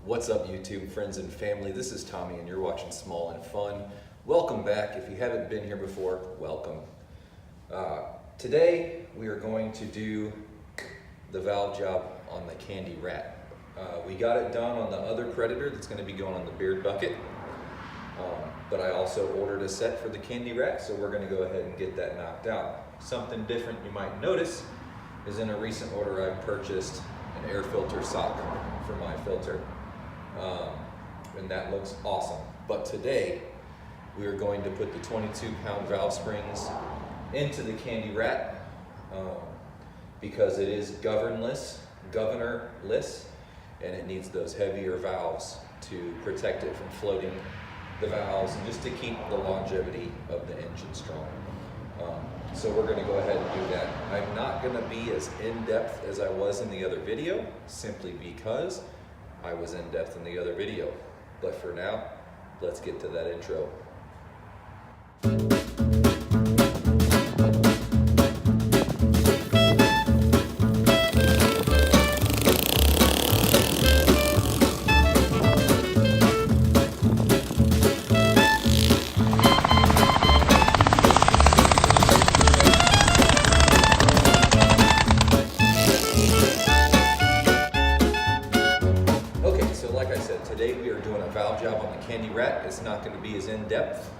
What's up, YouTube friends and family? This is Tommy and you're watching Small and Fun. Welcome back. If you haven't been here before, welcome. Today we are going to do the valve job on the Kandy-Rat. We got it done on the other Predator that's going to be going on the beard bucket. But I also ordered a set for the Kandy-Rat, so we're going to go ahead and get that knocked out. Something different you might notice is in a recent order I purchased an air filter sock for my filter. And that looks awesome. But today we are going to put the 22-pound valve springs into the Kandy-Rat because it is governorless, and it needs those heavier valves to protect it from floating the valves and just to keep the longevity of the engine strong. So we're going to go ahead and do that. I'm not going to be as in-depth as I was in the other video, simply because I was in-depth in the other video. But for now, let's get to that intro. Today we are doing a valve job on the Kandy-Rat. It's not going to be as in-depth,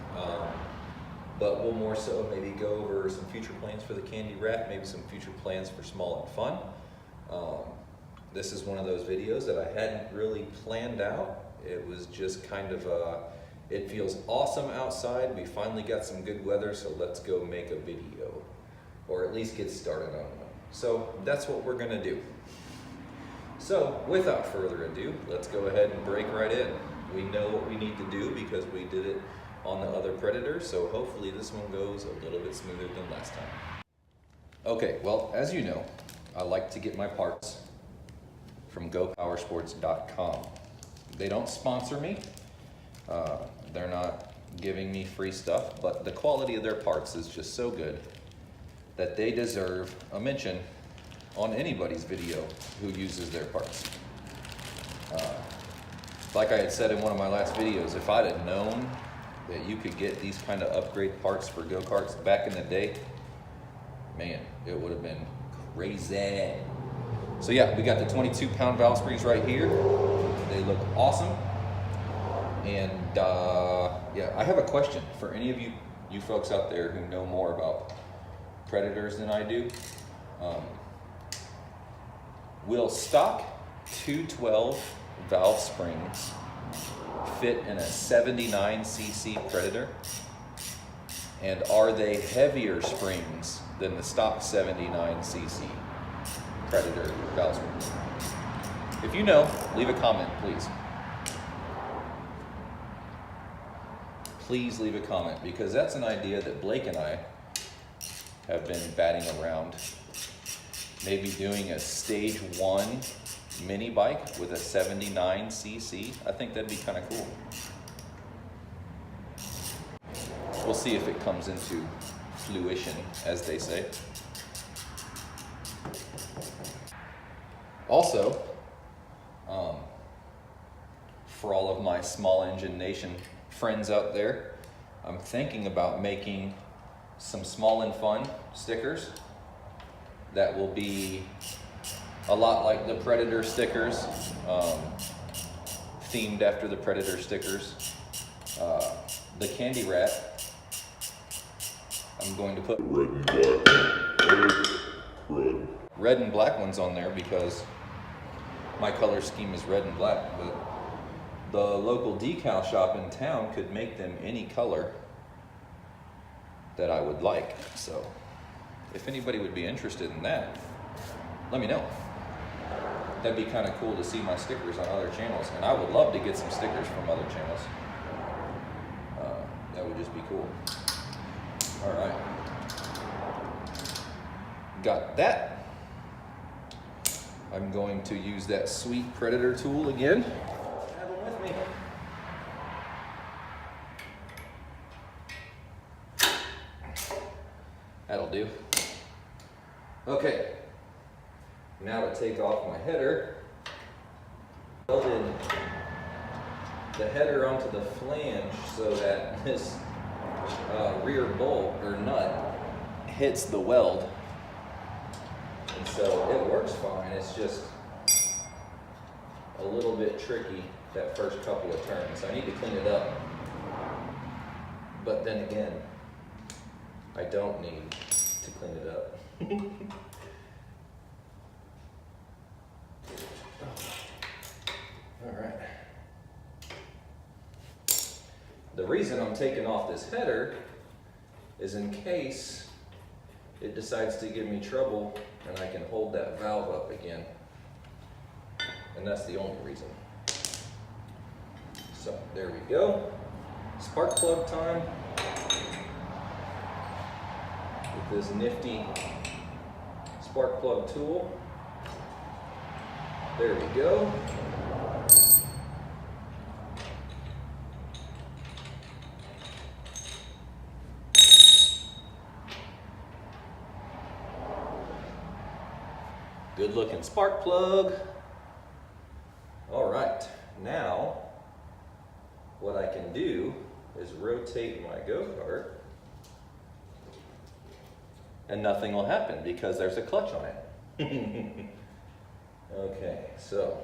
but we'll more so maybe go over some future plans for the Kandy-Rat, maybe some future plans for Small and Fun. This is one of those videos that I hadn't really planned out. It was just kind of, it feels awesome outside. We finally got some good weather, so let's go make a video, or at least get started on one. So that's what we're going to do. So, without further ado, let's go ahead and break right in. We know what we need to do because we did it on the other Predator, so hopefully this one goes a little bit smoother than last time. Okay, well, as you know, I like to get my parts from GoPowersports.com. They don't sponsor me. They're not giving me free stuff, but the quality of their parts is just so good that they deserve a mention on anybody's video who uses their parts. Like I had said in one of my last videos, if I'd have known that you could get these kind of upgrade parts for go-karts back in the day, man, it would have been crazy. So yeah, we got the 22-pound valve springs right here. They look awesome. And yeah, I have a question for any of you folks out there who know more about Predators than I do. Will stock 212 valve springs fit in a 79cc Predator? And are they heavier springs than the stock 79cc Predator valve springs? If you know, leave a comment, please. Please leave a comment, because that's an idea that Blake and I have been batting around. Maybe doing a stage 1 mini bike with a 79cc. I think that'd be kind of cool. We'll see if it comes into fruition, as they say. Also, for all of my Small Engine Nation friends out there, I'm thinking about making some Small and Fun stickers that will be a lot like the Predator stickers, themed after the Predator stickers. The Kandy-Rat, I'm going to put red and black ones on there because my color scheme is red and black, but the local decal shop in town could make them any color that I would like. So if anybody would be interested in that, let me know. That'd be kind of cool to see my stickers on other channels, and I would love to get some stickers from other channels. That would just be cool. All right. Got that. I'm going to use that sweet Predator tool again. Have them with me. That'll do. Okay, now to take off my header, welded the header onto the flange so that this rear bolt or nut hits the weld. And so it works fine. It's just a little bit tricky that first couple of turns. I need to clean it up. But then again, I don't need to clean it up. All right. The reason I'm taking off this header is in case it decides to give me trouble and I can hold that valve up again. And that's the only reason. So there we go. Spark plug time with this nifty spark plug tool. There we go. Good looking spark plug. All right, now what I can do is rotate my go-kart and nothing will happen because there's a clutch on it. Okay, so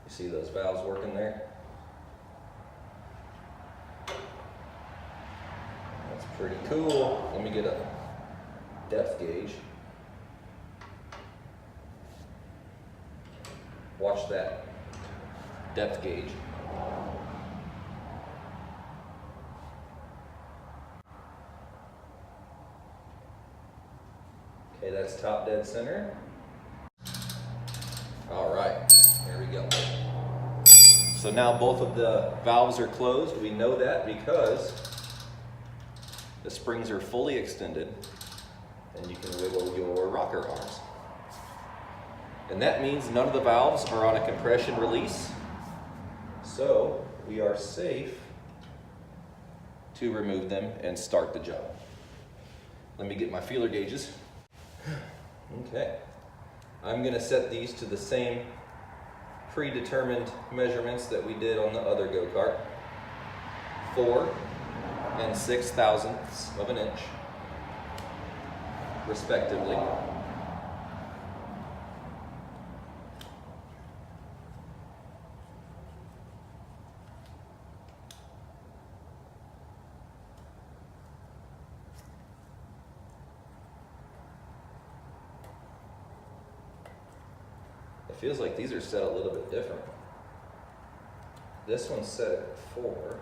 you see those valves working there? That's pretty cool. Let me get a depth gauge. Watch that depth gauge. Okay, that's top dead center. All right, there we go. So now both of the valves are closed. We know that because the springs are fully extended and you can wiggle your rocker arms. And that means none of the valves are on a compression release. So we are safe to remove them and start the job. Let me get my feeler gauges. Okay. I'm gonna set these to the same predetermined measurements that we did on the other go-kart. 4 6/1000 of an inch, respectively. It feels like these are set a little bit different. This one's set at 4.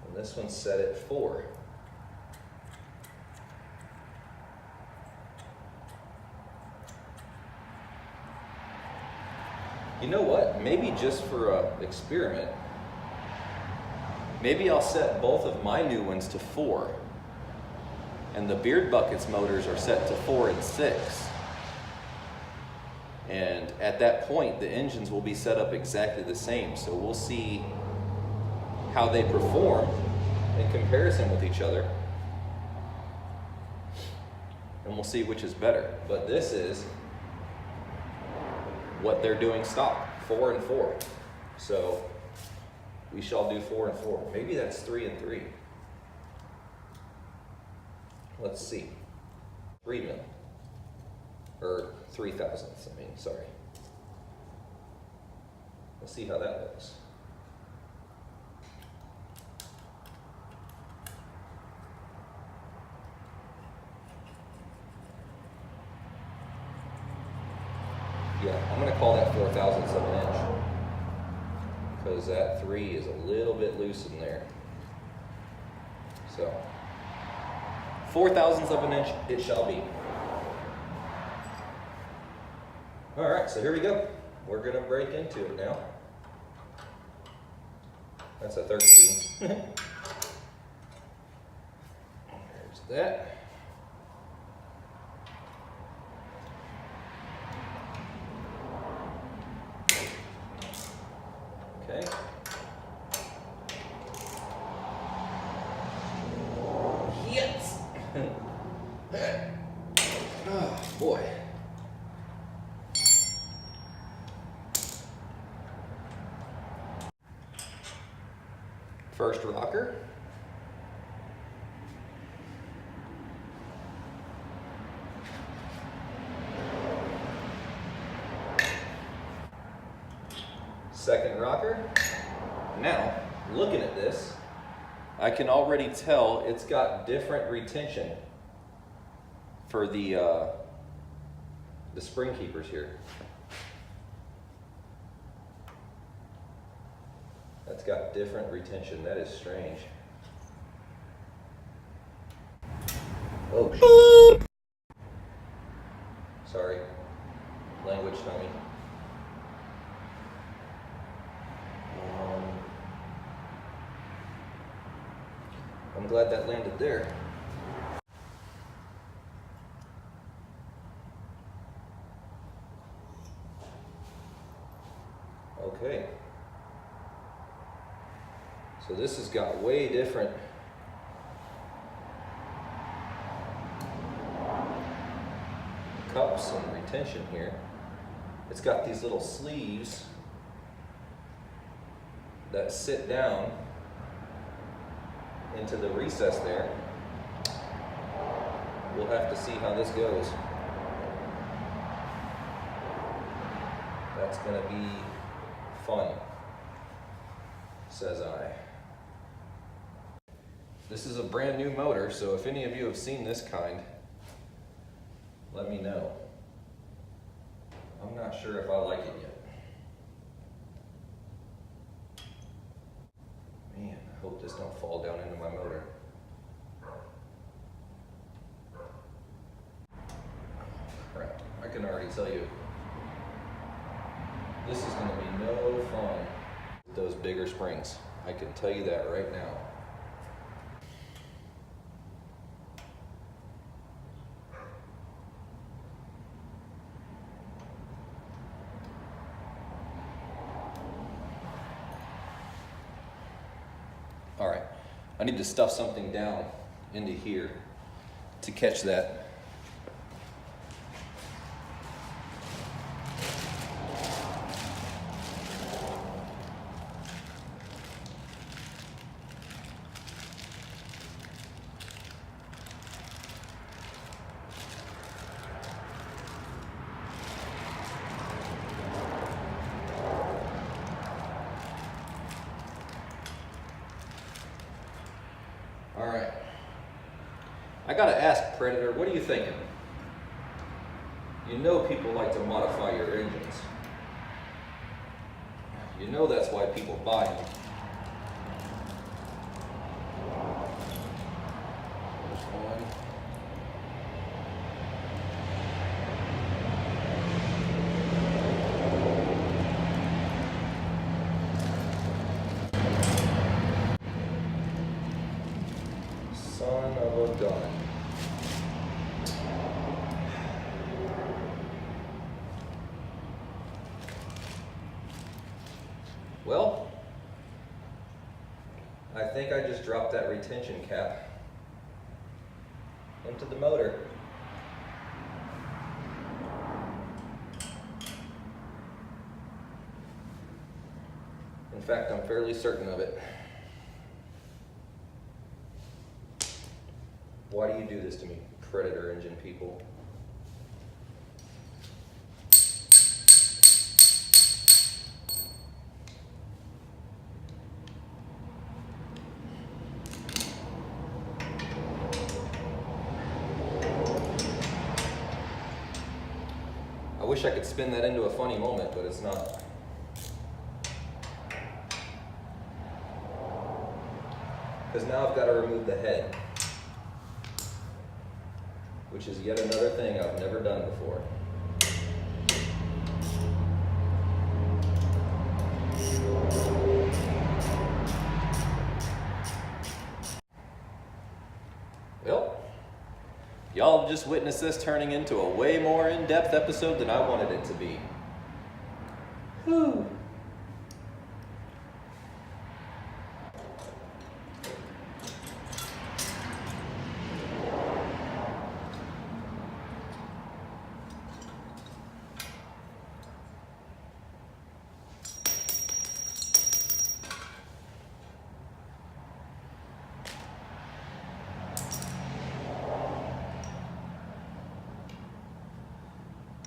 And this one's set at 4. You know what? Maybe just for an experiment, maybe I'll set both of my new ones to 4. And the Beard Buckets motors are set to 4 and 6. And at that point, the engines will be set up exactly the same. So we'll see how they perform in comparison with each other. And we'll see which is better. But this is what they're doing stock, 4 and 4. So we shall do 4 and 4. Maybe that's 3 and 3. Let's see. 3 mil. Or 3/1000ths, I mean, sorry. Let's see how that looks. Yeah, I'm going to call that 4/1000ths of an inch because that 3 is a little bit loose in there. So 4/1000ths of an inch it shall be. All right, so here we go. We're going to break into it now. That's a 13. There's that. first rocker. Second rocker. Now, looking at this, I can already tell it's got different retention for the spring keepers here. That's got different retention. That is strange. Oh, sorry. Language dummy. I'm glad that landed there. Okay. So this has got way different cups and retention here. It's got these little sleeves that sit down into the recess there. We'll have to see how this goes. That's gonna be fun, says I. This is a brand new motor, so if any of you have seen this kind, let me know. I'm not sure if I like it yet. Man, I hope this don't fall down into my motor. Crap, I can already tell you, this is gonna be no fun with those bigger springs. I can tell you that right now. All right, I need to stuff something down into here to catch that. All right, I gotta ask, Predator, what are you thinking? You know people like to modify your engines. You know that's why people buy them. There's one. Son of a gun. Well, I think I just dropped that retention cap into the motor. In fact, I'm fairly certain of it. Why do you do this to me, Predator engine people? I wish I could spin that into a funny moment, but it's not. Because now I've got to remove the head, which is yet another thing I've never done before. Well, y'all just witnessed this turning into a way more in-depth episode than I wanted it to be. Whew.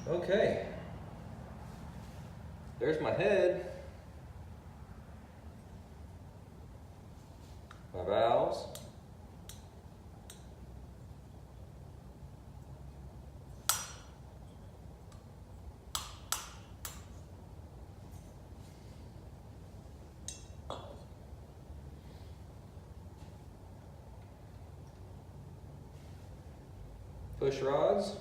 Okay. There's my head. My valves. Push rods.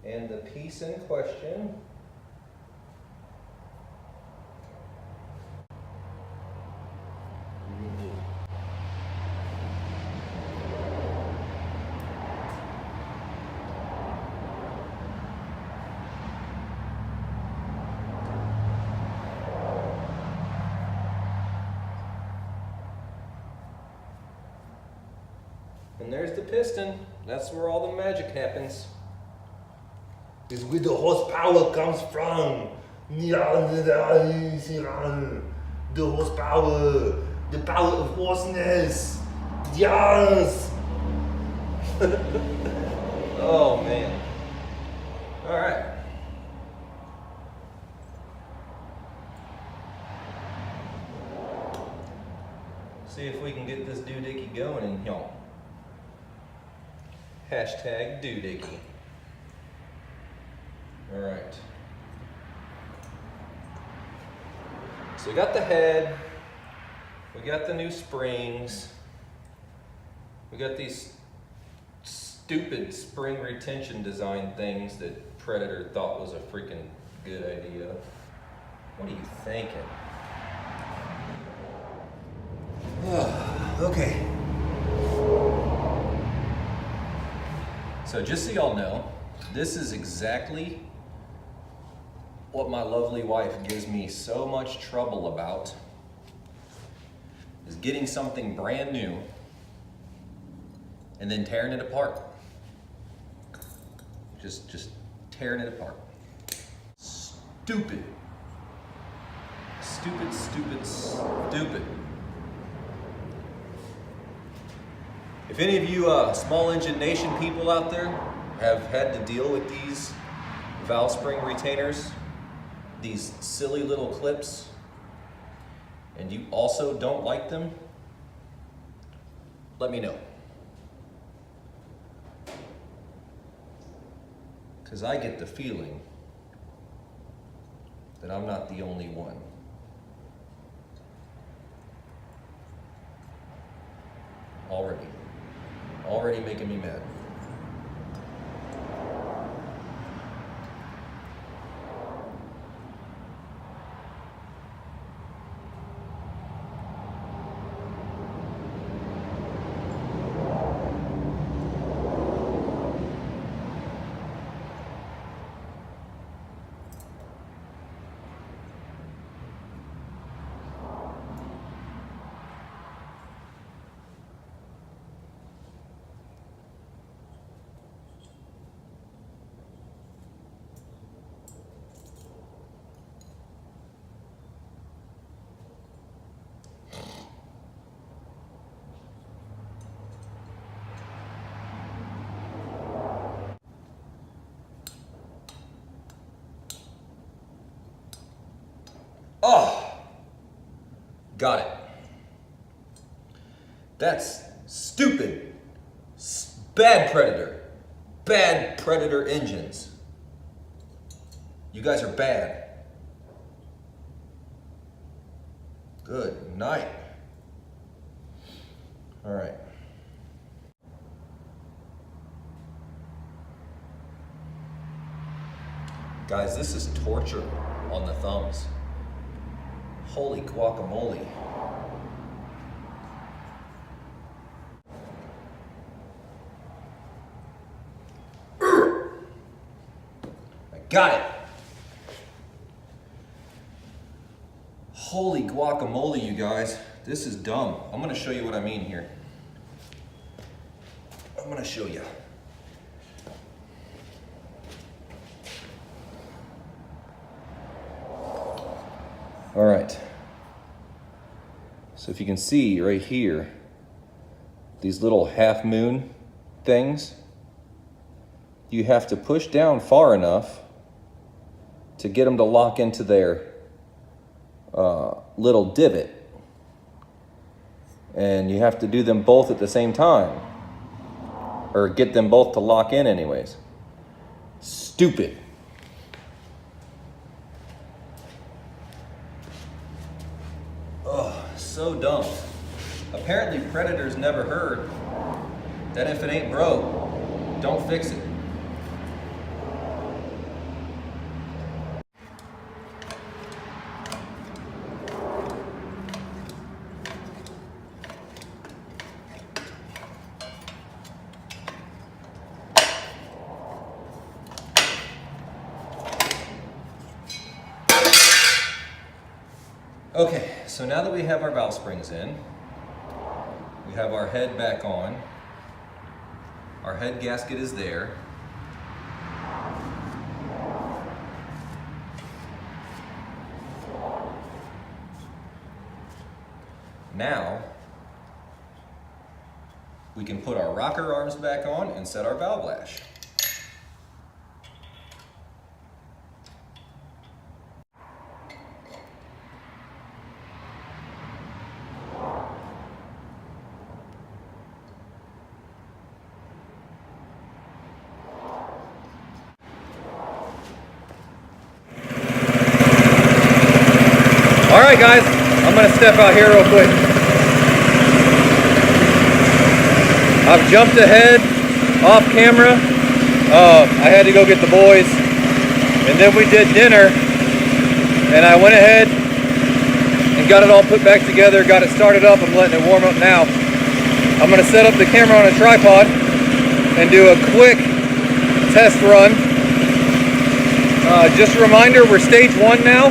And the piece in question and there's the piston. That's where all the magic happens. Is where the horsepower comes from. The horsepower, the power of horseness. Yes. Oh man. All right. See if we can get this doohickey going in here. Hashtag doohickey. All right. So we got the head, we got the new springs, we got these stupid spring retention design things that Predator thought was a freaking good idea. What are you thinking? Okay. So just so y'all know, this is exactly what my lovely wife gives me so much trouble about, is getting something brand new and then tearing it apart. Just tearing it apart. Stupid. Stupid, stupid, stupid. If any of you small engine nation people out there have had to deal with these valve spring retainers, these silly little clips, and you also don't like them, let me know. Because I get the feeling that I'm not the only one. Already making me mad. Oh, got it. That's stupid. Bad Predator. Bad Predator engines. You guys are bad. Good night. All right. Guys, this is torture on the thumbs. Holy guacamole. I got it. Holy guacamole, you guys. This is dumb. I'm gonna show you what I mean here. I'm gonna show you. All right. So if you can see right here, these little half moon things, you have to push down far enough to get them to lock into their little divot. And you have to do them both at the same time, or get them both to lock in anyways. Stupid. Oh, so dumb. Apparently Predators never heard that if it ain't broke, don't fix it. Okay, so now that we have our valve springs in, we have our head back on. Our head gasket is there. Now, we can put our rocker arms back on and set our valve lash. All right, guys, I'm gonna step out here real quick. I've jumped ahead off camera. I had to go get the boys, and then we did dinner, and I went ahead and got it all put back together, got it started up. I'm letting it warm up now. I'm gonna set up the camera on a tripod and do a quick test run. Just a reminder, we're stage 1 now.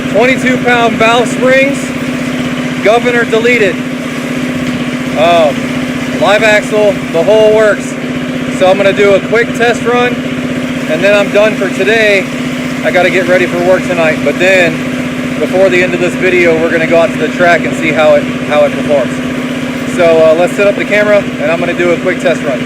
22-pound valve springs, governor deleted, live axle, the whole works. So I'm gonna do a quick test run, and then I'm done for today. I gotta get ready for work tonight, but then before the end of this video, we're gonna go out to the track and see how it performs. So let's set up the camera, and I'm gonna do a quick test run.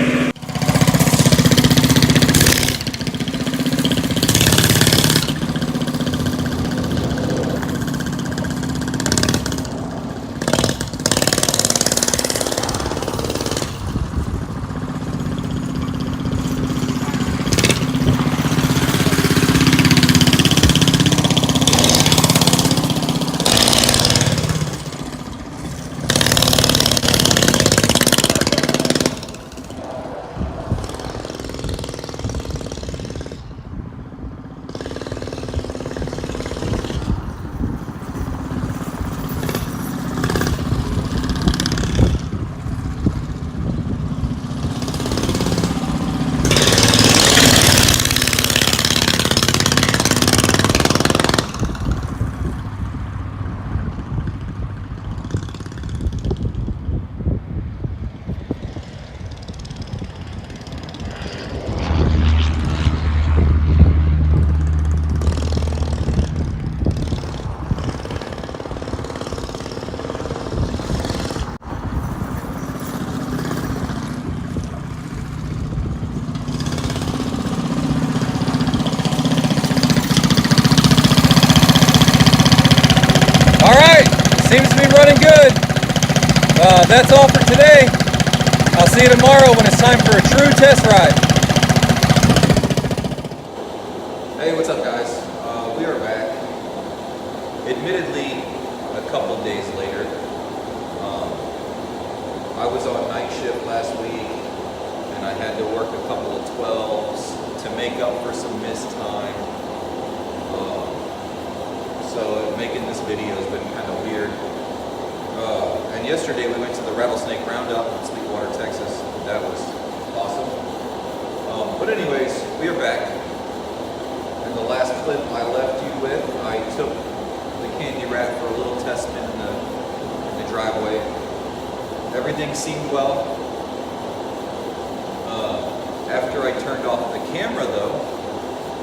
Seems to be running good. That's all for today. I'll see you tomorrow when it's time for a true test ride. Hey, what's up, guys? We are back. Admittedly, a couple days later. I was on night shift last week, and I had to work a couple of 12s to make up for some missed time. So making this video has been kind of weird. And yesterday we went to the Rattlesnake Roundup in Sweetwater, Texas. That was awesome. But anyways, we are back. And the last clip I left you with, I took the Kandy-Rat for a little test spin in the driveway. Everything seemed well. After I turned off the camera though,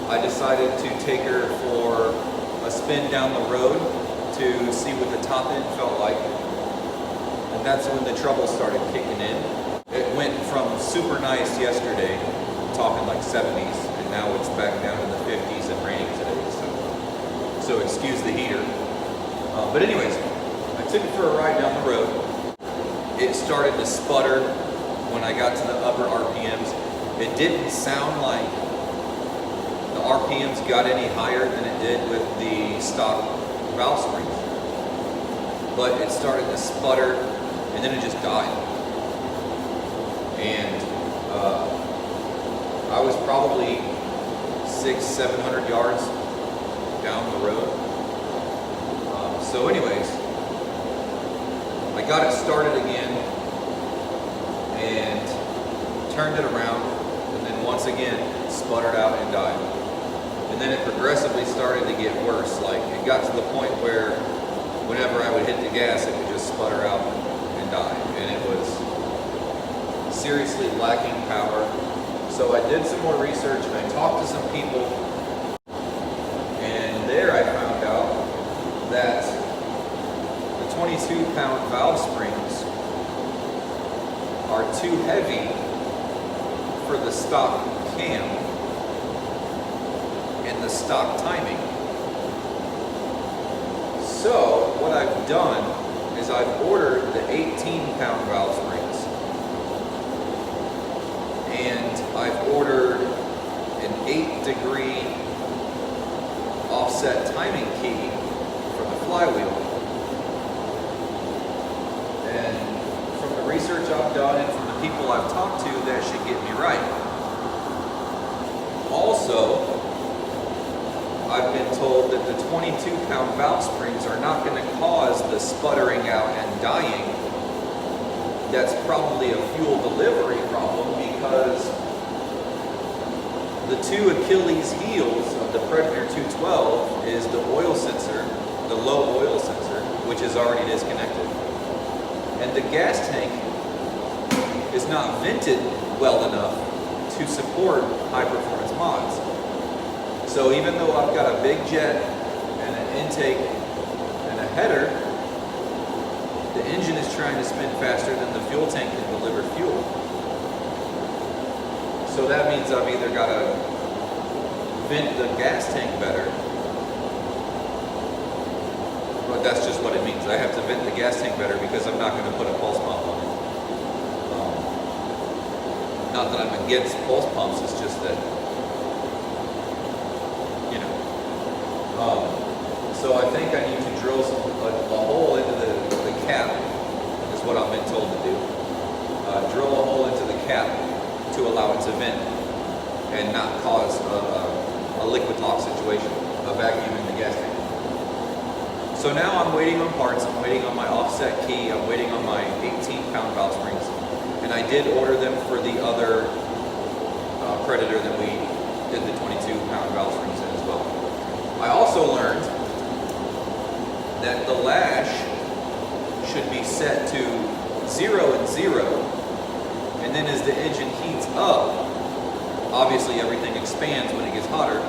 I decided to take her for a spin down the road to see what the top end felt like. And that's when the trouble started kicking in. It went from super nice yesterday to talking like 70s, and now it's back down in the 50s and raining today. So excuse the heater. But anyways, I took it for a ride down the road. It started to sputter when I got to the upper RPMs. It didn't sound like the RPMs got any higher than it did with the stock valve springs. But it started to sputter, and then it just died. And I was probably 600-700 yards down the road. So anyways, I got it started again and turned it around, and then once again sputtered out and died. And then it progressively started to get worse. Like, it got to the point where whenever I would hit the gas, it would just sputter out and die. And it was seriously lacking power. So I did some more research and I talked to some people, and there I found out that the 22-pound valve springs are too heavy for the stock cam and the stock timing. So what I've done is I've ordered the 18-pound valve springs, and I've ordered an 8-degree offset timing key for the flywheel. And from the research I've done and from the people I've talked to, that should get me right. Also, I've been told that the 22-pound valve springs are not going to cause the sputtering out and dying. That's probably a fuel delivery problem, because the two Achilles heels of the Predator 212 is the oil sensor, the low oil sensor, which is already disconnected. And the gas tank is not vented well enough to support high performance mods. So even though I've got a big jet and an intake and a header, the engine is trying to spin faster than the fuel tank can deliver fuel. So that means I've either got to vent the gas tank better, but that's just what it means. I have to vent the gas tank better because I'm not going to put a pulse pump on it. Not that I'm against pulse pumps, it's just that, you know. So I think I need to drill a hole into the cap, is what I've been told to do. Drill a hole into the cap to allow it to vent and not cause a liquid lock situation, a vacuum in the gas tank. So now I'm waiting on parts, I'm waiting on my offset key, I'm waiting on my 18-pound valve springs, and I did order them for the other Predator that we did the 22-pound valve springs in as well. I also learned that the lash should be set to 0 and 0, and then as the engine heats up, obviously everything expands when it gets hotter,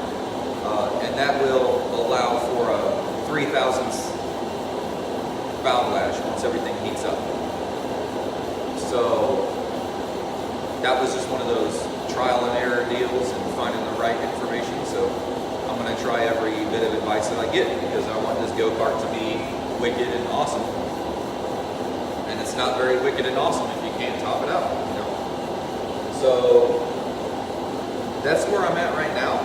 and that will allow for a 3/1000th valve lash once everything heats up. So that was just one of those trial and error deals and finding the right information. So I'm going to try every bit of advice that I get, because I want this go-kart to be wicked and awesome. And it's not very wicked and awesome if you can't top it out, you know. So that's where I'm at right now.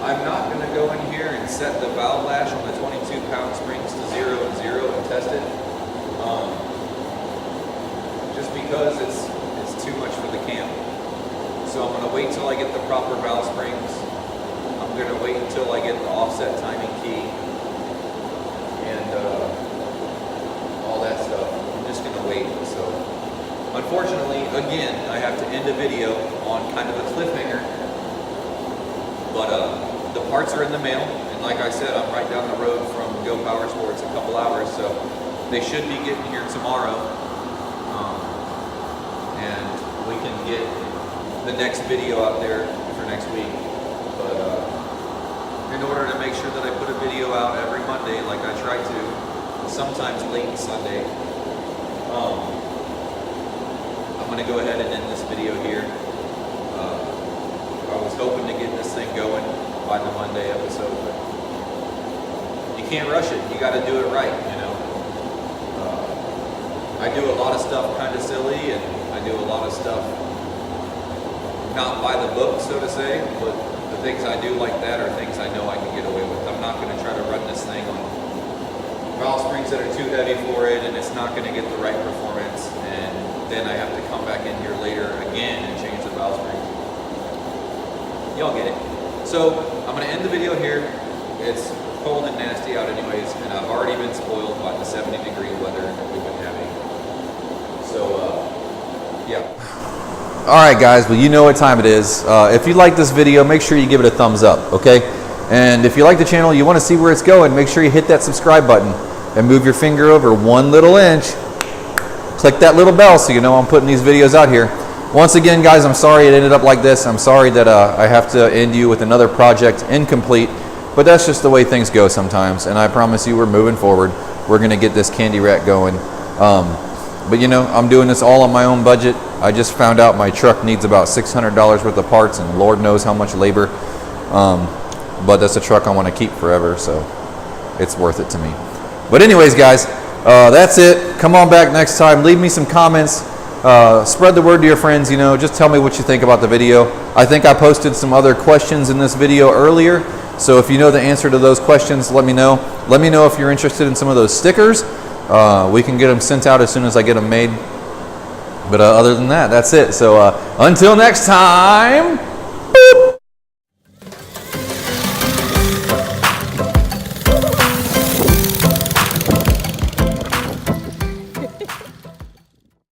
I'm not going to go in here and set the valve lash on the 22-pound springs to 0 and 0 and test it. Just because it's too much for the cam. So I'm going to wait till I get the proper valve springs. I'm going to wait until I get the offset timing key and all that stuff. I'm just going to wait. So unfortunately, again, I have to end a video on kind of a cliffhanger. But the parts are in the mail, and like I said, I'm right down the road from Go Power Sports, a couple hours, so they should be getting here tomorrow. And we can get the next video out there for next week. But in order to make sure that I put a video out every Monday, like I try to, sometimes late Sunday, I'm going to go ahead and end this video here. hoping to get this thing going by the Monday episode. But you can't rush it. You got to do it right, you know. I do a lot of stuff kind of silly, and I do a lot of stuff not by the book, so to say, but the things I do like that are things I know I can get away with. I'm not going to try to run this thing on valve springs that are too heavy for it, and it's not going to get the right performance, and then I have to come back in here later again and change the valve springs. Y'all get it. So I'm going to end the video here. It's cold and nasty out anyways, and I've already been spoiled by the 70-degree weather that we've been having. So, yeah. All right, guys, well, you know what time it is. If you like this video, make sure you give it a thumbs up, okay? And if you like the channel, you want to see where it's going, make sure you hit that subscribe button and move your finger over 1 little inch. Click that little bell so you know I'm putting these videos out here. Once again, guys, I'm sorry it ended up like this. I'm sorry that I have to end you with another project incomplete, but that's just the way things go sometimes. And I promise you we're moving forward. We're going to get this Kandy-Rat going. But you know, I'm doing this all on my own budget. I just found out my truck needs about $600 worth of parts, and Lord knows how much labor. But that's a truck I want to keep forever, so it's worth it to me. But anyways, guys, that's it. Come on back next time. Leave me some comments. Spread the word to your friends. You know, just tell me what you think about the video. I think I posted some other questions in this video earlier, so if you know the answer to those questions, let me know. Let me know if you're interested in some of those stickers. We can get them sent out as soon as I get them made. But other than that, that's it. So until next time,